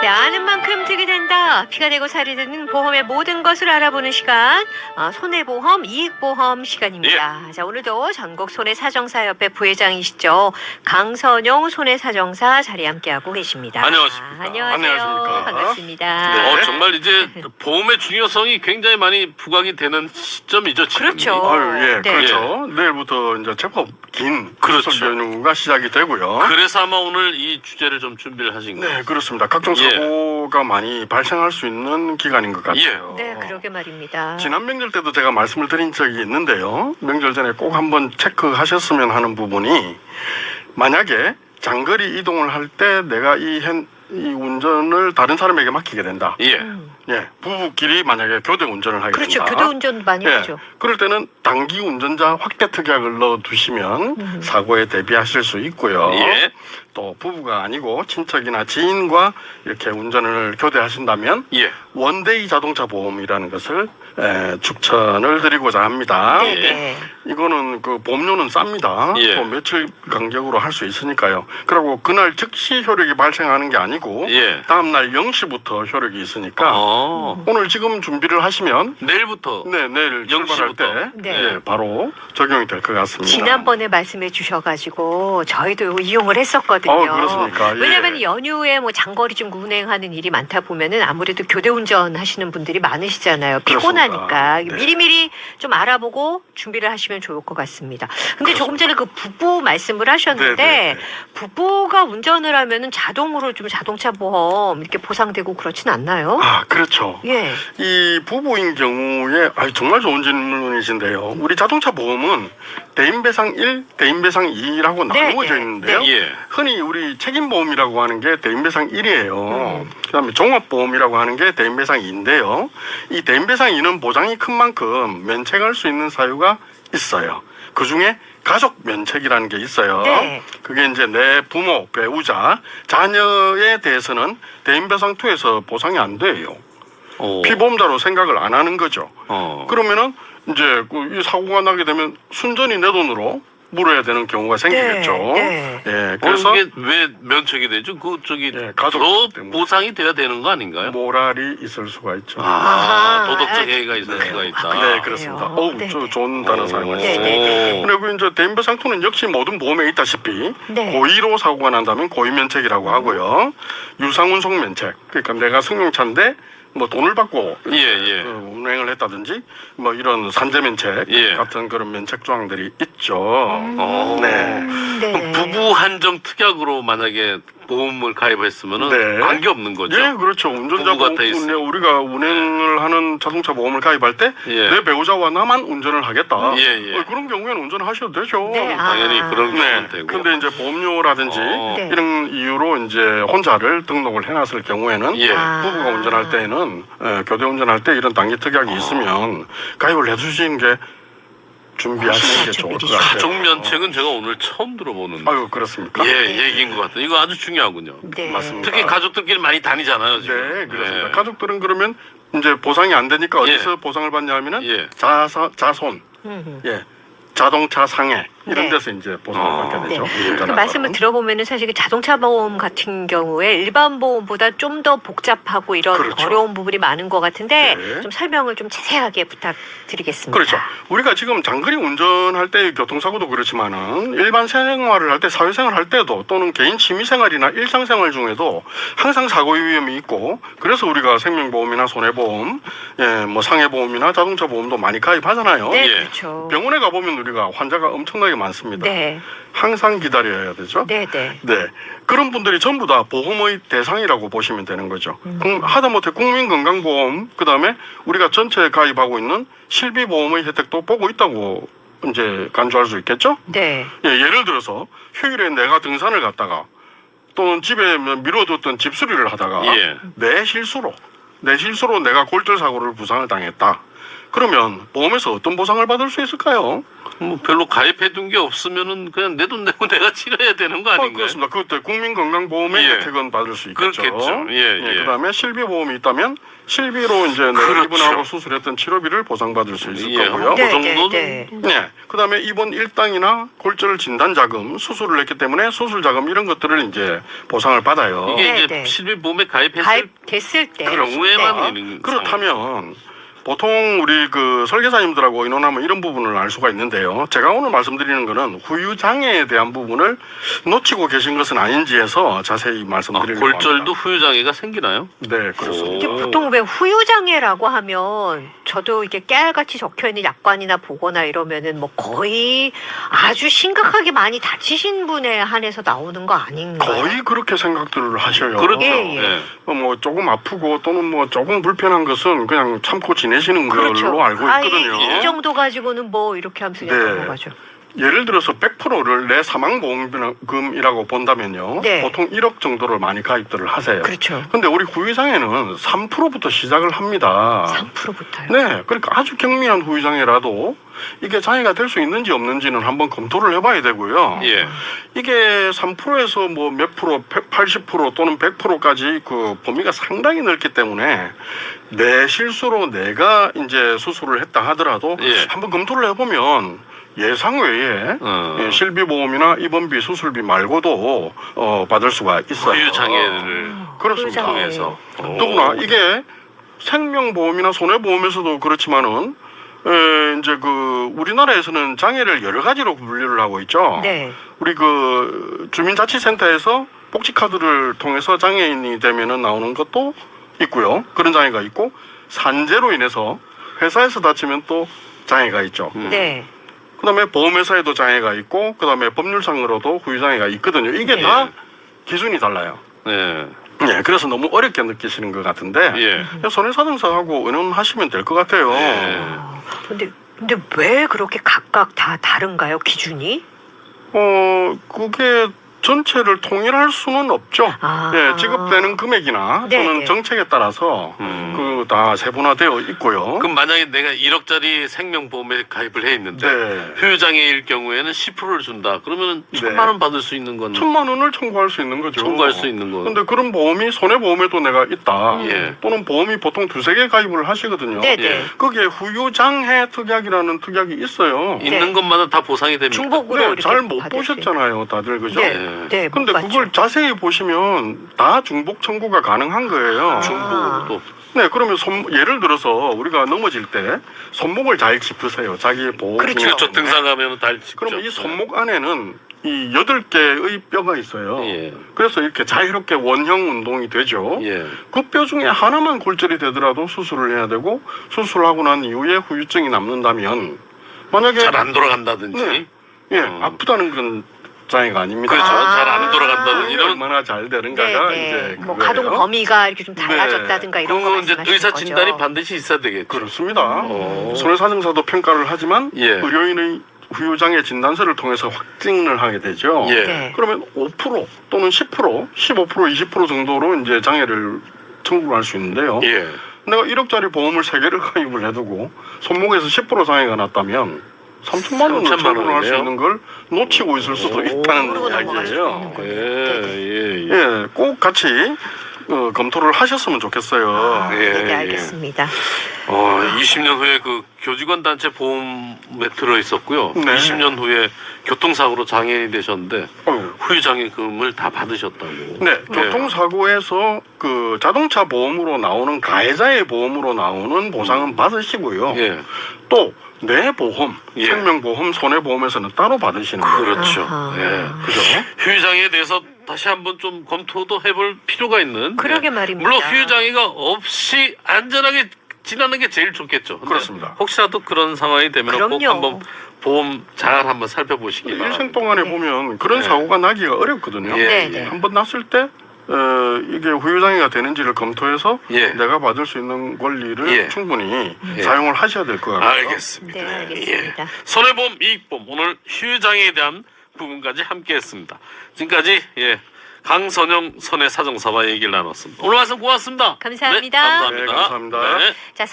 아는 만큼 되게 된다. 피가 되고 살이 되는 보험의 모든 것을 알아보는 시간. 손해보험, 이익보험 시간입니다. 자, 오늘도 전국 손해사정사협회 부회장이시죠. 강선용 손해사정사 자리에 함께하고 계십니다. 안녕하십니까. 안녕하세요. 반갑습니다. 네. 정말 이제 보험의 중요성이 굉장히 많이 부각이 되는 시점이죠. 지금이. 그렇죠. 아유, 예, 네. 그렇죠. 내일부터 이제 제법 긴 그렇죠. 추석 연휴가 시작이 되고요. 그래서 아마 오늘 이 주제를 좀 준비를 하신 거예요. 네, 그렇습니다. 각종 예. 사고가 많이 발생할 수 있는 기간인 것 같아요. 네, 그러게 말입니다. 지난 명절 때도 제가 말씀을 드린 적이 있는데요. 명절 전에 꼭 한번 체크하셨으면 하는 부분이, 만약에 장거리 이동을 할 때 내가 이 운전을 다른 사람에게 맡기게 된다. 예. 예, 부부끼리 만약에 교대 운전을 하게 그렇죠. 된다. 교대운전 많이 예, 하죠. 그럴 때는 단기 운전자 확대 특약을 넣어두시면 사고에 대비하실 수 있고요. 예. 또 부부가 아니고 친척이나 지인과 이렇게 운전을 교대하신다면 예. 원데이 자동차 보험이라는 것을 추천을 드리고자 합니다. 네, 네. 이거는 그 보험료는 쌉니다. 예. 또 며칠 간격으로 할 수 있으니까요. 그리고 그날 즉시 효력이 발생하는 게 아니고 예. 다음날 0시부터 효력이 있으니까 오늘 지금 준비를 하시면 내일부터. 네, 내일 출발할 0시부터. 때 네. 예, 바로 적용이 될 것 같습니다. 지난번에 말씀해 주셔가지고 저희도 이용을 했었거든요. 그렇습니까? 예. 왜냐하면 연휴에 뭐 장거리 좀 운행하는 일이 많다 보면은 아무래도 교대운전 하시는 분들이 많으시잖아요. 피곤하니까 그렇습니다. 네. 미리미리 좀 알아보고 준비를 하시면 좋을 것 같습니다. 근데 조금 전에 그 부부 말씀을 하셨는데 네, 네, 네. 부부가 운전을 하면은 자동으로 좀 자동차 보험 이렇게 보상되고 그렇진 않나요? 그렇죠. 예. 이 부부인 경우에 정말 좋은 질문이신데요. 우리 자동차 보험은 대인배상 1, 대인배상 2라고 네, 나누어져 네, 있는데요. 예. 흔히 우리 책임보험이라고 하는 게 대인배상 1이에요. 그다음에 종합보험이라고 하는 게 대인배상 2인데요. 이 대인배상 2는 보장이 큰 만큼 면책할 수 있는 사유가 있어요. 그 중에 가족 면책이라는 게 있어요. 네. 그게 이제 내 부모, 배우자, 자녀에 대해서는 대인배상 2에서 보상이 안 돼요. 피보험자로 생각을 안 하는 거죠. 그러면은 이제 이 사고가 나게 되면 순전히 내 돈으로 물어야 되는 경우가 생기겠죠. 네. 예, 그래서 그게 왜 면책이 되죠? 그 저기 예, 가족 더 때문에. 보상이 돼야 되는 거 아닌가요? 모랄이 있을 수가 있죠. 아하. 도덕적 해이가 있을 수가 있다. 네, 그렇습니다. 그래요? 네, 네. 좋은 단어 사용하셨어요. 네, 네, 네. 그리고 이제 대인배상 2는 역시 모든 보험에 있다시피 네. 고의로 사고가 난다면 고의 면책이라고 하고요. 유상운송 면책. 그러니까 내가 승용차인데 뭐 돈을 받고 예. 운행을 했다든지 뭐 이런 산재 면책 예. 같은 그런 면책 조항들이 있죠. 네. 그럼 부부 한정 특약으로 만약에 보험을 가입했으면은 네. 관계 없는 거죠. 예, 그렇죠. 운전자 부부가 보험, 돼 있어요. 우리가 운행을 하는 자동차 보험을 가입할 때 예. 내 배우자와 나만 운전을 하겠다. 예. 그런 경우에는 운전을 하셔도 되죠. 네, 당연히 그런 네. 경우는 되고. 근데 이제 보험료라든지 네. 이런 이유로 이제 혼자를 등록을 해놨을 경우에는 예. 부부가 운전할 때는 교대 운전할 때 이런 단기 특약이 있으면 가입을 해주시는 게 준비하시는 게 좋을 것 같아요. 가족 면책은 제가 오늘 처음 들어보는 아유, 그렇습니까? 얘기인 것 같아요. 이거 아주 중요하군요. 네. 맞습니다. 특히 가족들끼리 많이 다니잖아요. 지금. 네, 그렇습니다. 예. 가족들은 그러면 이제 보상이 안 되니까 어디서 보상을 받냐면은 예. 자손, 자동차 상해 이런 네. 데서 이제 보상을 받게 되죠. 그 운전하다가. 말씀을 들어보면은 사실 그 자동차 보험 같은 경우에 일반 보험보다 좀 더 복잡하고 이런 그렇죠. 어려운 부분이 많은 것 같은데 네. 좀 설명을 좀 자세하게 부탁드리겠습니다. 그렇죠. 우리가 지금 장거리 운전할 때 교통사고도 그렇지만은 일반 생활을 할 때, 사회생활 할 때도 또는 개인 취미생활이나 일상생활 중에도 항상 사고의 위험이 있고, 그래서 우리가 생명보험이나 손해보험, 뭐 상해보험이나 자동차 보험도 많이 가입하잖아요. 네, 예. 그렇죠. 병원에 가보면 우리가 환자가 엄청나게 많습니다. 네, 항상 기다려야 되죠. 네, 네. 네. 그런 분들이 전부 다 보험의 대상이라고 보시면 되는 거죠. 하다못해 국민건강보험, 그 다음에 우리가 전체 가입하고 있는 실비보험의 혜택도 보고 있다고 이제 간주할 수 있겠죠? 네. 예를 들어서 휴일에 내가 등산을 갔다가 또는 집에 미뤄뒀던 집수리를 하다가 예. 내 실수로 내가 골절 사고를 부상을 당했다. 그러면 보험에서 어떤 보상을 받을 수 있을까요? 뭐 별로 가입해둔 게 없으면은 그냥 내 돈 내고 내가 치러야 되는 거 아닌가요? 그렇습니다. 그때 국민건강보험의 예. 혜택은 받을 수 있겠죠. 그렇겠죠. 예. 그다음에 실비보험이 있다면 실비로 이제 내가 그렇죠. 입원하고 수술했던 치료비를 보상받을 수 있을 예. 거고요. 그 정도는 네. 그다음에 입원 일당이나 골절 진단 자금, 수술을 했기 때문에 수술 자금 이런 것들을 이제 보상을 받아요. 이게 네, 이제 네. 실비보험에 가입했을 가입됐을 때 경우에만 네. 이런 그렇다면 보통 우리 그 설계사님들하고 의논하면 이런 부분을 알 수가 있는데요. 제가 오늘 말씀드리는 거는 후유 장애에 대한 부분을 놓치고 계신 것은 아닌지 해서 자세히 말씀드리려고 합니다. 골절도 후유장애가 생기나요? 네, 그렇습니다. 근데 보통 왜 후유장애라고 하면 저도 이게 깨알같이 적혀있는 약관이나 보거나 이러면은 뭐 거의 아주 심각하게 많이 다치신 분에 한해서 나오는 거 아닌가요? 거의 그렇게 생각들을 하셔요. 그렇죠. 예. 뭐 조금 아프고 또는 뭐 조금 불편한 것은 그냥 참고 지내시는 걸로 알고 있거든요. 이 정도 가지고는 뭐 이렇게 하면서 네. 그냥 넘어가죠. 예를 들어서 100%를 내 사망보험금이라고 본다면요. 네. 보통 1억 정도를 많이 가입들을 하세요. 그렇죠. 근데 우리 후유장애는 3%부터 시작을 합니다. 3%부터요. 네, 그러니까 아주 경미한 후유장애라도 이게 장애가 될 수 있는지 없는지는 한번 검토를 해봐야 되고요. 예. 이게 3%에서 뭐 몇 프로, 80% 또는 100%까지 그 범위가 상당히 넓기 때문에 내 실수로 내가 이제 수술을 했다 하더라도 예. 한번 검토를 해보면 예상 외에 예, 실비보험이나 입원비, 수술비 말고도 받을 수가 있어요. 후유장애를 그렇습니다. 후유장애. 통해서. 더구나 이게 생명보험이나 손해보험에서도 그렇지만은 이제 그 우리나라에서는 장애를 여러 가지로 분류를 하고 있죠. 네. 우리 그 주민자치센터에서 복지카드를 통해서 장애인이 되면은 나오는 것도 있고요. 그런 장애가 있고 산재로 인해서 회사에서 다치면 또 장애가 있죠. 네. 그다음에 보험회사에도 장애가 있고 그다음에 법률상으로도 후유장애가 있거든요. 이게 예. 다 기준이 달라요. 예. 예, 그래서 너무 어렵게 느끼시는 것 같은데 예. 손해사정사하고 의논하시면 될 것 같아요. 예. 근데 왜 그렇게 각각 다 다른가요, 기준이? 그게 전체를 통일할 수는 없죠. 아. 예, 지급되는 금액이나 네, 또는 네. 정책에 따라서 그 다 세분화되어 있고요. 그럼 만약에 내가 1억짜리 생명보험에 가입을 해 있는데 네. 후유장애일 경우에는 10%를 준다. 그러면은 네. 1,000만 원 받을 수 있는 건 1,000만 원을 청구할 수 있는 거죠. 청구할 수 있는 거. 근데 그런 보험이 손해보험에도 내가 있다. 예. 또는 보험이 보통 두세 개 가입을 하시거든요. 네, 예. 네. 거기에 후유장애 특약이라는 특약이 있어요. 있는 네. 것마다 다 보상이 됩니다. 중복으로 네, 이렇게 잘 못 받을 수 보셨잖아요, 다들 그죠? 네, 예. 네. 근데 못 봤죠. 그걸 자세히 보시면 다 중복 청구가 가능한 거예요. 중복으로 네, 그러면 예를 들어서 우리가 넘어질 때 손목을 잘 짚으세요. 자기 보호. 그렇죠. 기능 그렇죠. 때문에. 등산하면 달 짚죠. 그러면 이 손목 안에는 이 8개의 뼈가 있어요. 예. 그래서 이렇게 자유롭게 원형 운동이 되죠. 예. 그 뼈 중에 하나만 골절이 되더라도 수술을 해야 되고 수술하고 난 이후에 후유증이 남는다면 만약에 잘 안 돌아간다든지. 네. 예, 아프다는 건 장애가 아닙니다. 그렇죠. 아. 잘 안 돌아간다는 이런 이런 얼마나 잘 되는가가 네, 이제 네. 뭐 그거예요. 가동 범위가 이렇게 좀 달라졌다든가 이런 거 그건 이제 말씀하시는 의사 거죠. 진단이 반드시 있어야 되겠죠. 그렇습니다. 손해사정사도 평가를 하지만 예. 의료인의 후유장애 진단서를 통해서 확진을 하게 되죠. 예. 네. 그러면 5% 또는 10%, 15%, 20% 정도로 이제 장애를 청구할 수 있는데요. 예. 내가 1억짜리 보험을 3개를 가입을 해두고 손목에서 10% 장애가 났다면 3천만 원을 3천만 청구할 수 원이네요. 있는 걸 놓치고 있을 수도 있다는 모르고 넘어갈 수도 이야기예요. 있는 예. 예. 예, 꼭 같이 검토를 하셨으면 좋겠어요. 예, 네, 예. 알겠습니다. 20년 후에 그 교직원 단체 보험에 들어 있었고요. 네. 20년 후에 교통사고로 장애인이 되셨는데 어휴. 후유장애금을 다 받으셨다고. 네, 교통사고에서 그 자동차 보험으로 나오는 가해자의 보험으로 나오는 보상은 받으시고요. 예. 또 내 보험, 예. 생명보험, 손해보험에서는 따로 받으시는 거예요. 그렇죠. 아하. 예. 그죠? 후유장애에 대해서 다시 한번 좀 검토도 해볼 필요가 있는. 그러게 예. 말입니다. 물론 후유장애가 없이 안전하게 지나는 게 제일 좋겠죠. 근데 그렇습니다. 혹시라도 그런 상황이 되면 꼭 그럼요. 한번 보험 잘 한번 살펴보시기 바랍니다. 일생 동안에 네. 보면 그런 네. 사고가 나기가 어렵거든요. 예, 네, 예. 네. 한번 났을 때 이게 후유장애가 되는지를 검토해서 예. 내가 받을 수 있는 권리를 예. 충분히 예. 사용을 하셔야 될 것 같아요. 알겠습니다. 네, 알겠습니다. 예. 손해보험, 이익보험 오늘 후유장애에 대한 부분까지 함께했습니다. 지금까지 강선영 손해사정사와 얘기를 나눴습니다. 오늘 말씀 고맙습니다. 감사합니다. 네, 감사합니다. 네, 감사합니다. 네. 자,